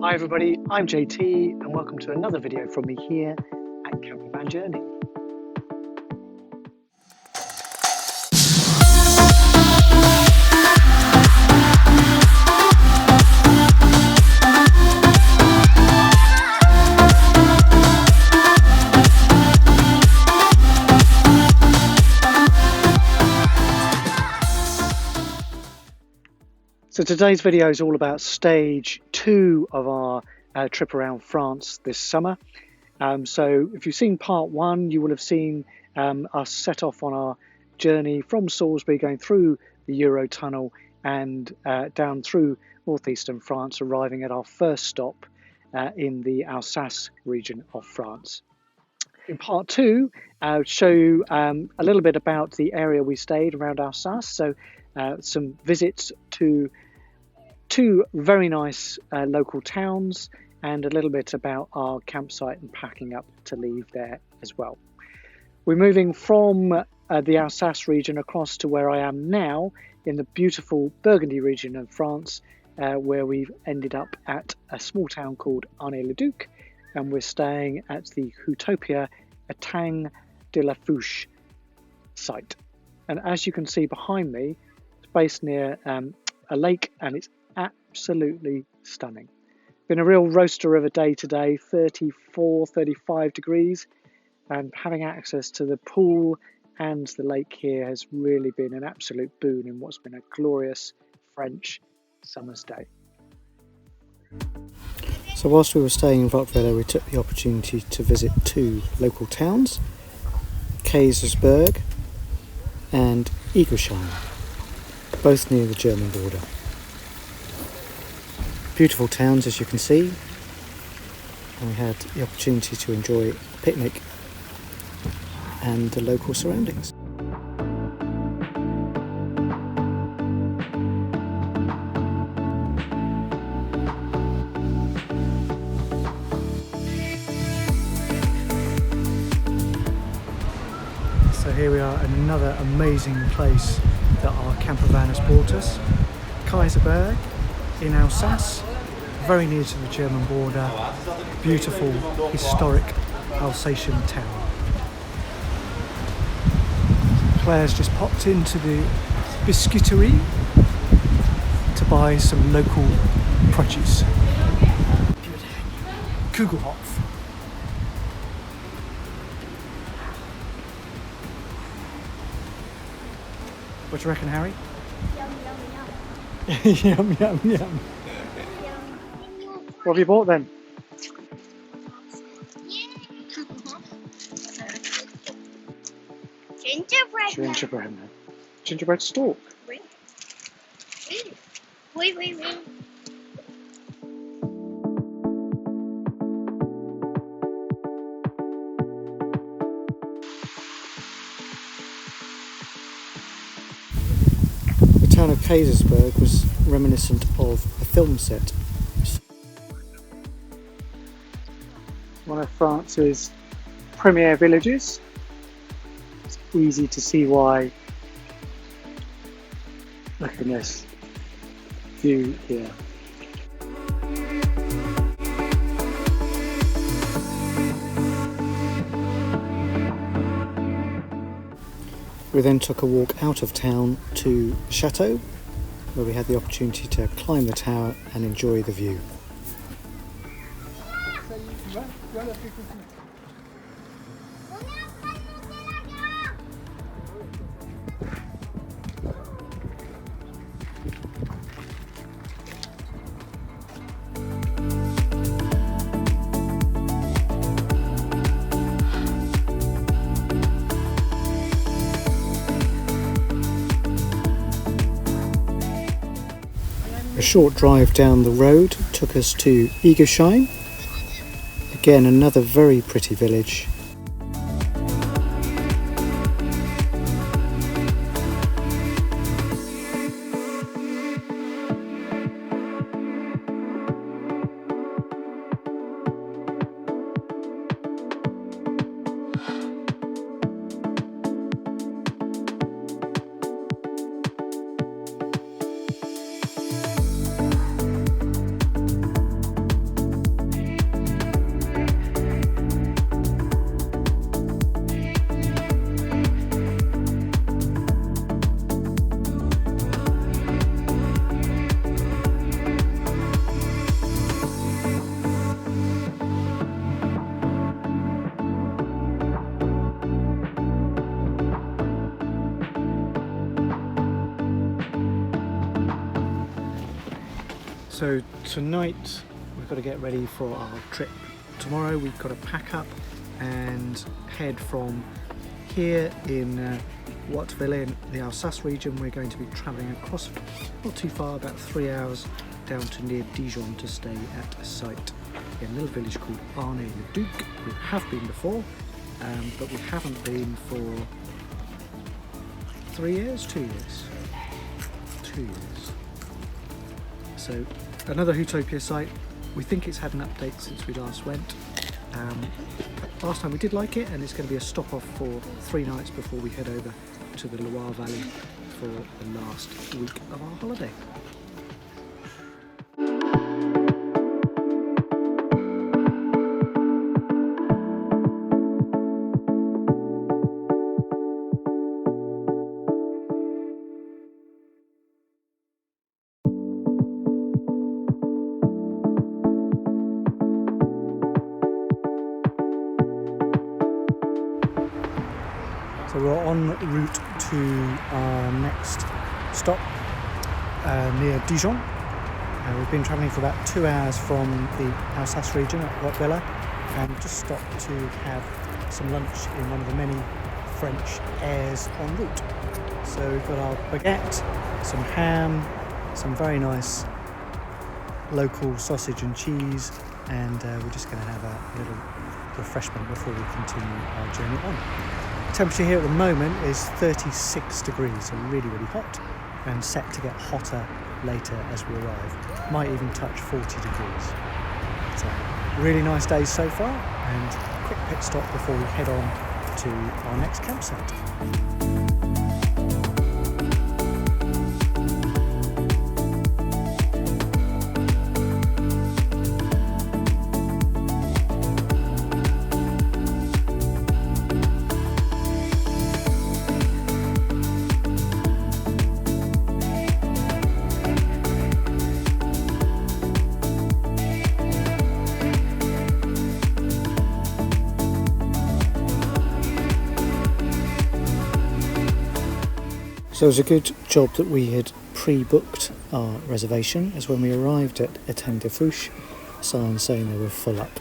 Hi everybody, I'm JT and welcome to another video from me here at Campervan Journey. So today's video is all about stage 2 of our trip around France this summer. So if you've seen part 1, you will have seen us set off on our journey from Salisbury, going through the Eurotunnel and down through northeastern France, arriving at our first stop in the Alsace region of France. In part 2, I'll show you a little bit about the area we stayed around Alsace. So some visits to 2 very nice local towns and a little bit about our campsite and packing up to leave there as well. We're moving from the Alsace region across to where I am now in the beautiful Burgundy region of France, where we've ended up at a small town called ARNAY-LE-DUC, and we're staying at the Huttopia Étang de la Fouche site. And as you can see behind me, it's based near a lake, and it's absolutely stunning. Been a real roaster of a day today, 35 degrees, and having access to the pool and the lake here has really been an absolute boon in what's been a glorious French summer's day. So whilst we were staying in Rottweiler, we took the opportunity to visit 2 local towns, Kaysersberg and Eguisheim, both near the German border. Beautiful towns, as you can see, and we had the opportunity to enjoy a picnic and the local surroundings. So here we are, another amazing place that our campervan has brought us, Kaysersberg in Alsace, very near to the German border, beautiful historic Alsatian town. Claire's just popped into the biscuiterie to buy some local produce. Kugelhopf. What do you reckon, Harry? Yum, yum, yum. What have you bought then? Gingerbread. Gingerbread. Gingerbread stalk. Wait. The town of Kaysersberg was reminiscent of a film set. One of France's premier villages. It's easy to see why. Look at this view here. We then took a walk out of town to the chateau, where we had the opportunity to climb the tower and enjoy the view. A short drive down the road took us to Eguisheim, again another very pretty village. So tonight we've got to get ready for our trip. Tomorrow we've got to pack up and head from here in Huttopia in the Alsace region. We're going to be travelling across, not too far, about 3 hours, down to near Dijon to stay at a site in a little village called ARNAY-LE-DUC. We have been before, but we haven't been for 3 years? 2 years. 2 years. So another Huttopia site. We think it's had an update since we last went. Last time we did like it, and it's going to be a stop off for 3 nights before we head over to the Loire Valley for the last week of our holiday. So we're en route to our next stop near Dijon. We've been travelling for about 2 hours from the Alsace region at Huttopia, and just stopped to have some lunch in one of the many French airs en route. So we've got our baguette, some ham, some very nice local sausage and cheese, and we're just going to have a little refreshment before we continue our journey on. Temperature here at the moment is 36 degrees, so really, really hot, and set to get hotter later as we arrive. Might even touch 40 degrees. So, really nice day so far, and a quick pit stop before we head on to our next campsite. So it was a good job that we had pre-booked our reservation, as when we arrived at ARNAY-LE-DUC, signs saying they were full up.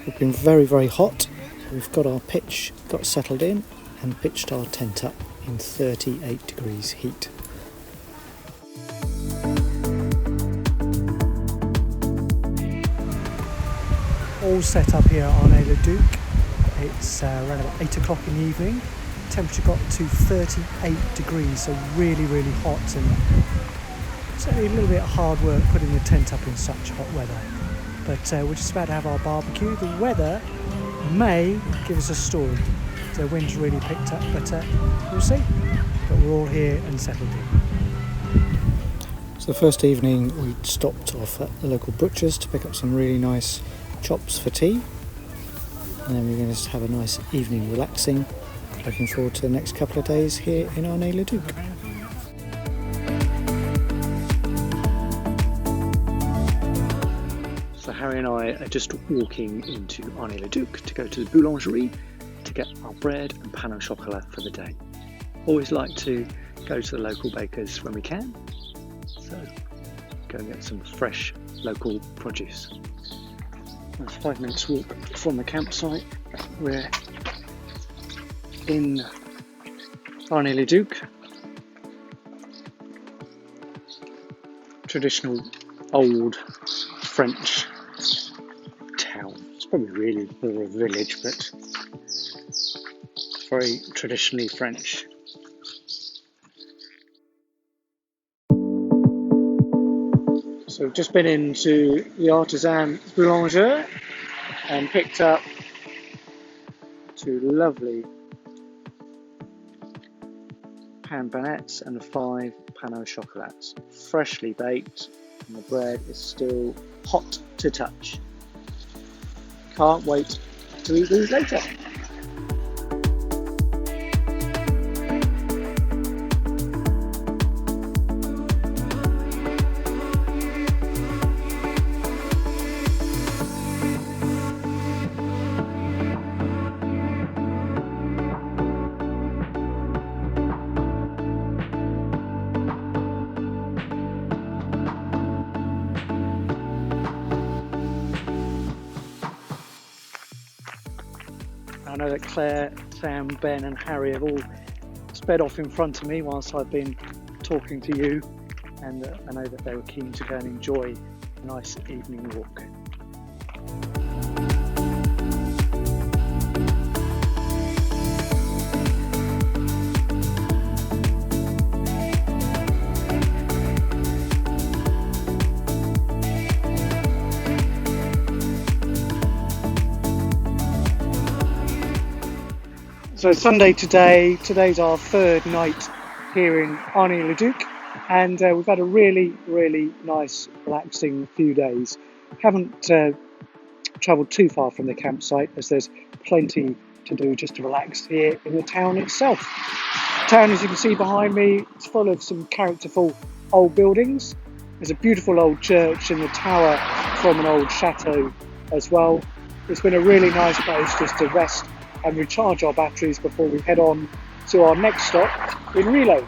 We've been very, very hot. We've got our pitch, got settled in, and pitched our tent up in 38 degrees heat. All set up here at ARNAY-LE-DUC. It's around about 8 o'clock in the evening. Temperature got to 38 degrees, so really, really hot, and certainly a little bit of hard work putting the tent up in such hot weather. But we're just about to have our barbecue. The weather may give us a storm. The wind's really picked up, but we'll see. But we're all here and settled in. So the first evening we stopped off at the local butcher's to pick up some really nice chops for tea. And then we're going to just have a nice evening relaxing. Looking forward to the next couple of days here in ARNAY-LE-DUC. So Harry and I are just walking into ARNAY-LE-DUC to go to the boulangerie to get our bread and pain au chocolat for the day. Always like to go to the local bakers when we can, so go and get some fresh local produce. That's 5 minutes walk from the campsite. We're in ARNAY-LE-DUC, traditional old French town. It's probably really more a village, but very traditionally French. So we've just been into the artisan boulanger and picked up 2 lovely pan baguettes and 5 pain au chocolats, freshly baked, and the bread is still hot to touch. Can't wait to eat these later. I know that Claire, Sam, Ben and Harry have all sped off in front of me whilst I've been talking to you, and I know that they were keen to go and enjoy a nice evening walk. So Sunday today's our third night here in ARNAY-LE-DUC, and we've had a really nice relaxing few days. Haven't travelled too far from the campsite, as there's plenty to do just to relax here in the town itself. The town, as you can see behind me, is full of some characterful old buildings. There's a beautiful old church and the tower from an old chateau as well. It's been a really nice place just to rest and recharge our batteries before we head on to our next stop in Reload.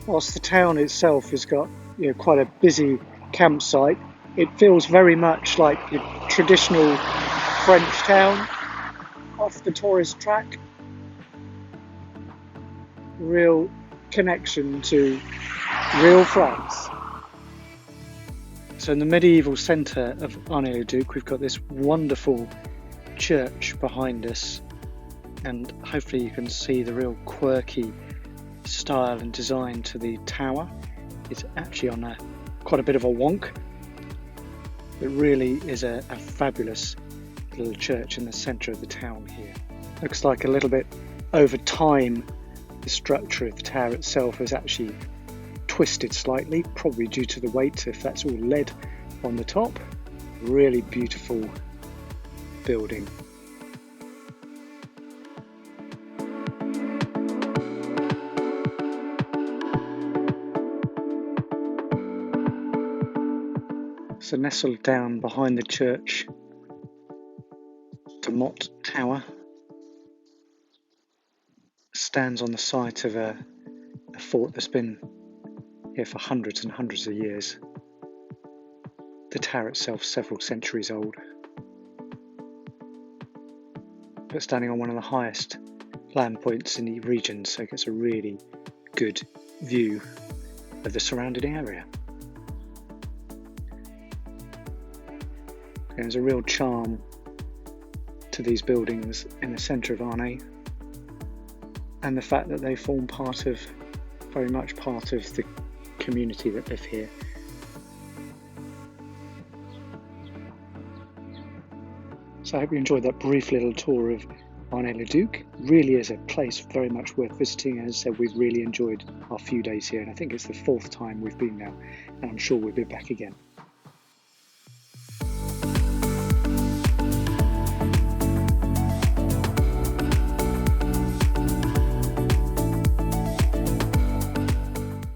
Whilst the town itself has got quite a busy campsite, it feels very much like your traditional French town off the tourist track. Real connection to real France. So in the medieval centre of ARNAY-LE-DUC, we've got this wonderful church behind us, and hopefully you can see the real quirky style and design to the tower. It's actually on quite a bit of a wonk. It really is a fabulous little church in the centre of the town here. Looks like a little bit over time the structure of the tower itself has actually twisted slightly, probably due to the weight, if that's all lead on the top. Really beautiful building. So nestled down behind the church, the Mott Tower stands on the site of a fort that's been here for hundreds and hundreds of years. The tower itself several centuries old, but standing on one of the highest land points in the region, so it gets a really good view of the surrounding area. There's a real charm to these buildings in the centre of Arne, and the fact that they form very much part of the community that live here. So I hope you enjoyed that brief little tour of ARNAY-LE-DUC. Really is a place very much worth visiting. As I said, we've really enjoyed our few days here, and I think it's the 4th time we've been now, and I'm sure we'll be back again.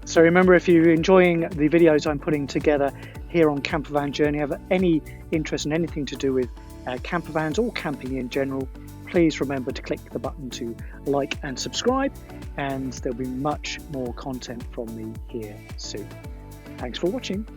So remember, if you're enjoying the videos I'm putting together here on Campervan Journey, have any interest in anything to do with campervans or camping in general, please remember to click the button to like and subscribe, and there'll be much more content from me here soon. Thanks for watching.